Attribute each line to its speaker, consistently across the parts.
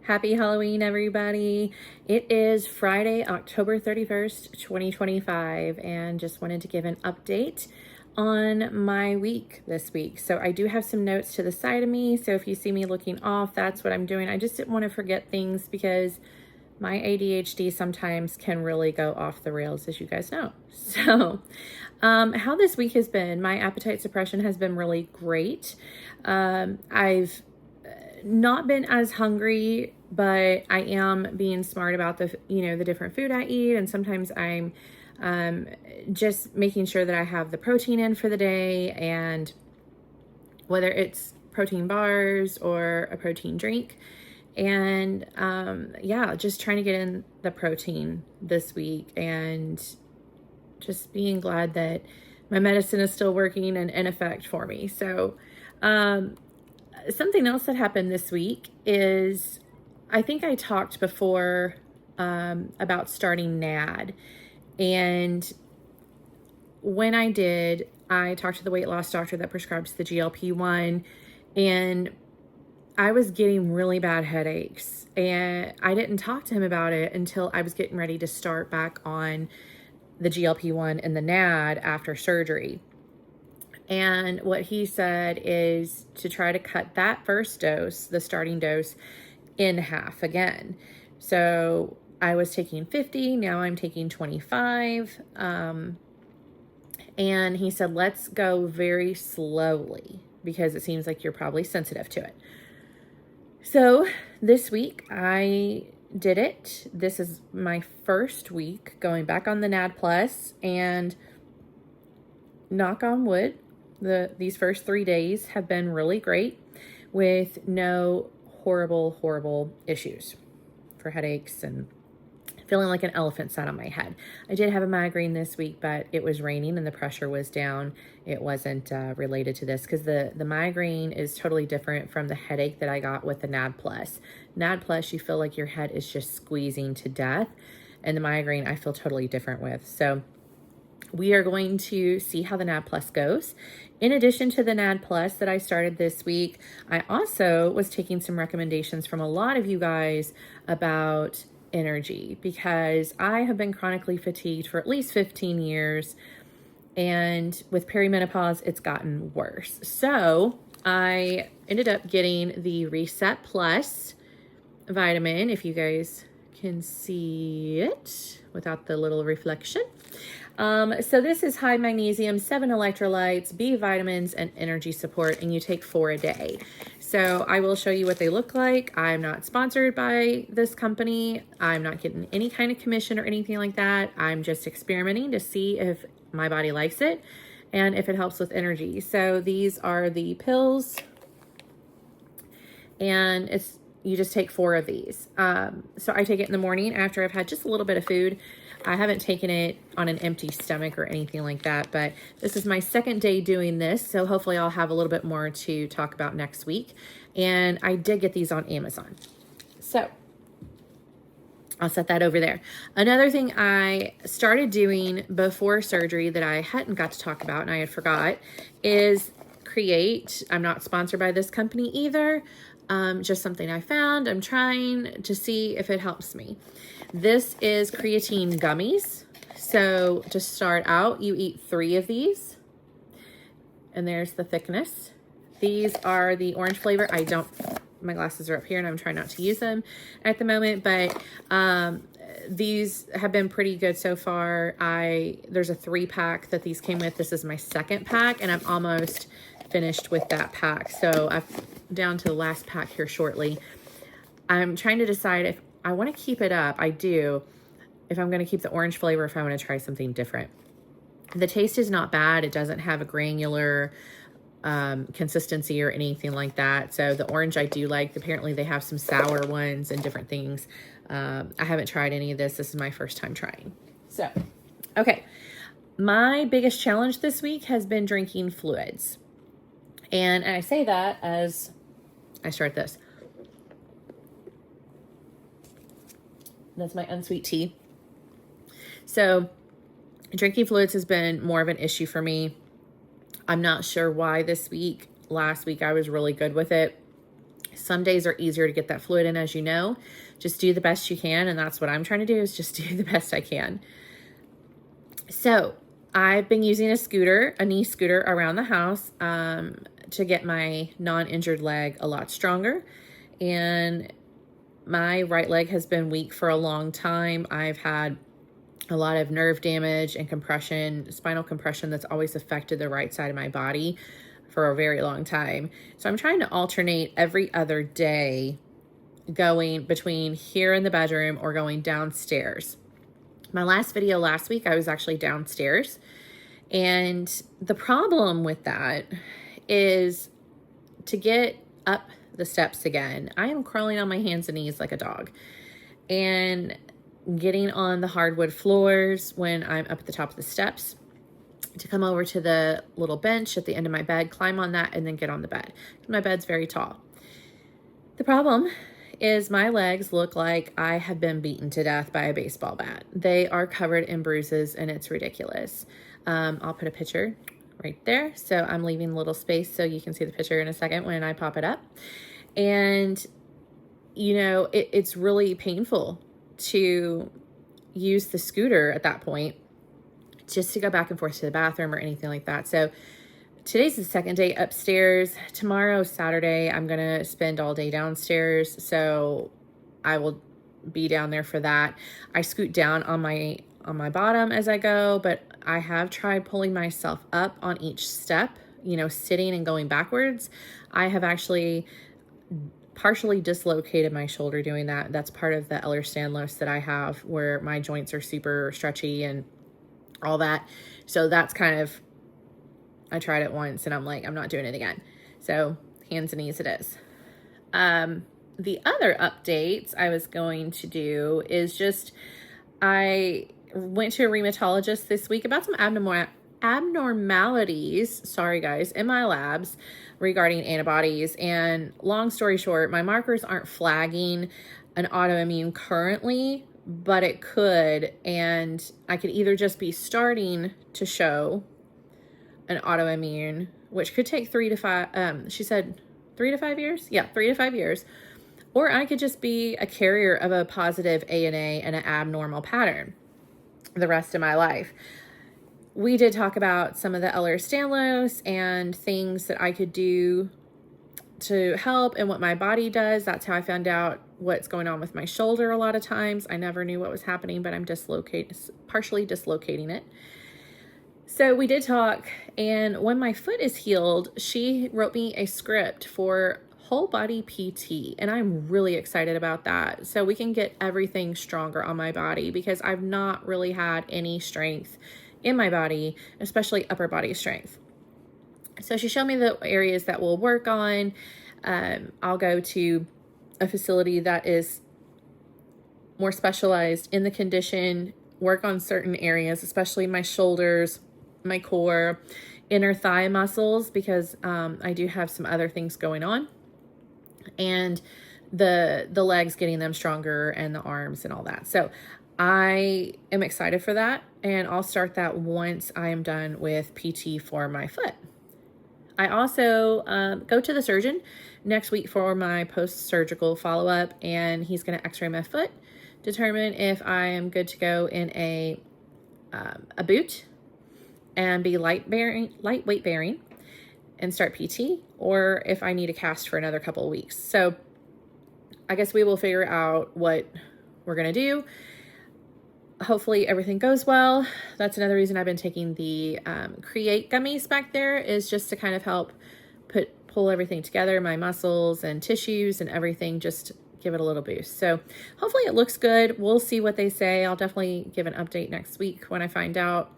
Speaker 1: Happy Halloween, everybody. It is Friday, October 31st, 2025, and just wanted to give an update on my week this week. So I do have some notes to the side of me. So if you see me looking off, that's what I'm doing. I just didn't want to forget things because my ADHD sometimes can really go off the rails, as you guys know. So how this week has been, my appetite suppression has been really great. I've not been as hungry, but I am being smart about the different food I eat. And sometimes I'm just making sure that I have the protein in for the day, and whether it's protein bars or a protein drink. And just trying to get in the protein this week, and just being glad that my medicine is still working and in effect for me. So something else that happened this week is, I think I talked before about starting NAD. And when I did, I talked to the weight loss doctor that prescribes the GLP-1, and I was getting really bad headaches, and I didn't talk to him about it until I was getting ready to start back on the GLP-1 and the NAD after surgery. And what he said is to try to cut that first dose, the starting dose, in half again. So I was taking 50, now I'm taking 25. And he said, let's go very slowly because it seems like you're probably sensitive to it. So this week I did it. This is my first week going back on the NAD Plus, and knock on wood, these first 3 days have been really great with no horrible issues for headaches and feeling like an elephant sat on my head. I did have a migraine this week, but it was raining and the pressure was down. It wasn't related to this, because the migraine is totally different from the headache that I got with the NAD Plus. NAD Plus, you feel like your head is just squeezing to death, and the migraine I feel totally different with. So we are going to see how the NAD Plus goes. In addition to the NAD Plus that I started this week, I also was taking some recommendations from a lot of you guys about energy, because I have been chronically fatigued for at least 15 years, and with perimenopause it's gotten worse. So I ended up getting the Reset Plus vitamin, if you guys can see it without the little reflection. So this is high magnesium, 7 electrolytes, B vitamins, and energy support, and you take 4 a day. So I will show you what they look like. I'm not sponsored by this company. I'm not getting any kind of commission or anything like that. I'm just experimenting to see if my body likes it and if it helps with energy. So these are the pills, and you just take 4 of these. So I take it in the morning after I've had just a little bit of food. I haven't taken it on an empty stomach or anything like that, but this is my second day doing this, so hopefully I'll have a little bit more to talk about next week. And I did get these on Amazon, so I'll set that over there. Another thing I started doing before surgery that I hadn't got to talk about and I had forgot is Create. I'm not sponsored by this company either. Just something I found. I'm trying to see if it helps me. This is creatine gummies. So to start out, you eat 3 of these, and there's the thickness. These are the orange flavor. My glasses are up here and I'm trying not to use them at the moment, but these have been pretty good so far. There's a 3-pack that these came with. This is my 2nd pack, and I'm almost finished with that pack. So I'm down to the last pack here shortly. I'm trying to decide if I want to keep it up. I do. If I'm going to keep the orange flavor, if I want to try something different. The taste is not bad. It doesn't have a granular consistency or anything like that. So the orange I do like. Apparently they have some sour ones and different things. I haven't tried any of this. This is my first time trying. So, okay. My biggest challenge this week has been drinking fluids. And I say that as I start this. That's my unsweet tea. So drinking fluids has been more of an issue for me. I'm not sure why this week. Last week I was really good with it. Some days are easier to get that fluid in, as you know. Just do the best you can, and that's what I'm trying to do, is just do the best I can. So I've been using a knee scooter around the house to get my non-injured leg a lot stronger. And my right leg has been weak for a long time. I've had a lot of nerve damage and compression, spinal compression, that's always affected the right side of my body for a very long time. So I'm trying to alternate every other day going between here in the bedroom or going downstairs. My last video last week, I was actually downstairs. And the problem with that is to get up the steps again, I am crawling on my hands and knees like a dog. And getting on the hardwood floors when I'm up at the top of the steps, to come over to the little bench at the end of my bed, climb on that, and then get on the bed. My bed's very tall. The problem is my legs look like I have been beaten to death by a baseball bat. They are covered in bruises, and it's ridiculous. I'll put a picture right there. So I'm leaving a little space so you can see the picture in a second when I pop it up. And, you know, it's really painful to use the scooter at that point, just to go back and forth to the bathroom or anything like that. So today's the second day upstairs. Tomorrow, Saturday, I'm going to spend all day downstairs. So I will be down there for that. I scoot down on my bottom as I go, but I have tried pulling myself up on each step, you know, sitting and going backwards. I have actually partially dislocated my shoulder doing that. That's part of the Ehlers-Danlos that I have, where my joints are super stretchy and all that. So that's kind of, I tried it once and I'm like, I'm not doing it again. So hands and knees it is. The other updates I was going to do is just, I went to a rheumatologist this week about some abnormalities, sorry guys, in my labs regarding antibodies. And long story short, my markers aren't flagging an autoimmune currently, but it could. And I could either just be starting to show an autoimmune, which could take 3 to 5, she said 3 to 5 years. Yeah, 3 to 5 years. Or I could just be a carrier of a positive ANA and an abnormal pattern the rest of my life. We did talk about some of the Ehlers-Danlos and things that I could do to help and what my body does. That's how I found out what's going on with my shoulder a lot of times. I never knew what was happening, but I'm partially dislocating it. So we did talk, and when my foot is healed, she wrote me a script for whole body PT, and I'm really excited about that. So we can get everything stronger on my body, because I've not really had any strength in my body, especially upper body strength. So she showed me the areas that we'll work on. I'll go to a facility that is more specialized in the condition, work on certain areas, especially my shoulders, my core, inner thigh muscles, because I do have some other things going on, and the legs, getting them stronger, and the arms and all that. So I am excited for that, and I'll start that once I am done with PT for my foot. I also go to the surgeon next week for my post-surgical follow-up, and he's going to x-ray my foot, determine if I am good to go in a boot and be lightweight bearing and start PT, or if I need a cast for another couple of weeks. So I guess we will figure out what we're going to do. Hopefully everything goes well. That's another reason I've been taking the Create gummies back there, is just to kind of help pull everything together, my muscles and tissues and everything, just give it a little boost. So hopefully it looks good. We'll see what they say. I'll definitely give an update next week when I find out.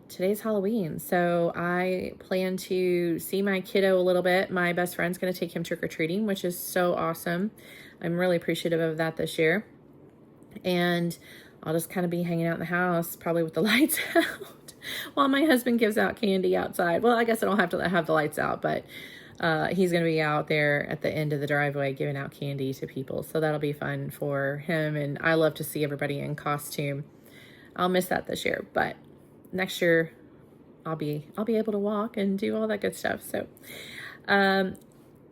Speaker 1: Today's Halloween, so I plan to see my kiddo a little bit. My best friend's going to take him trick-or-treating, which is so awesome. I'm really appreciative of that this year. And I'll just kind of be hanging out in the house, probably with the lights out, while my husband gives out candy outside. Well, I guess I don't have to have the lights out, but he's going to be out there at the end of the driveway giving out candy to people. So that'll be fun for him. And I love to see everybody in costume. I'll miss that this year, but next year I'll be able to walk and do all that good stuff. So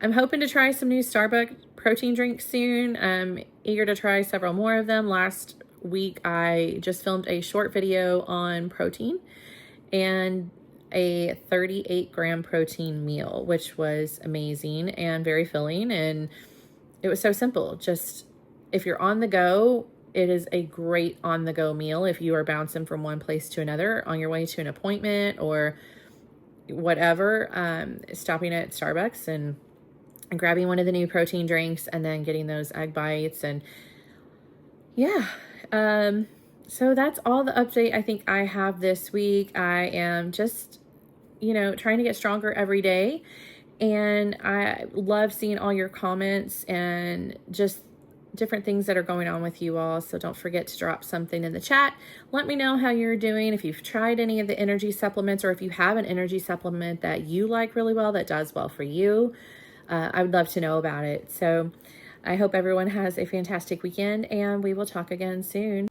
Speaker 1: I'm hoping to try some new Starbucks protein drinks soon. I'm eager to try several more of them. Last week, I just filmed a short video on protein and a 38-gram protein meal, which was amazing and very filling. And it was so simple. Just if you're on the go, it is a great on-the-go meal if you are bouncing from one place to another on your way to an appointment or whatever, stopping at Starbucks and grabbing one of the new protein drinks and then getting those egg bites. And yeah, so that's all the update I think I have this week. I am just, trying to get stronger every day. And I love seeing all your comments and just different things that are going on with you all. So don't forget to drop something in the chat. Let me know how you're doing. If you've tried any of the energy supplements, or if you have an energy supplement that you like really well, that does well for you, I would love to know about it. So I hope everyone has a fantastic weekend, and we will talk again soon.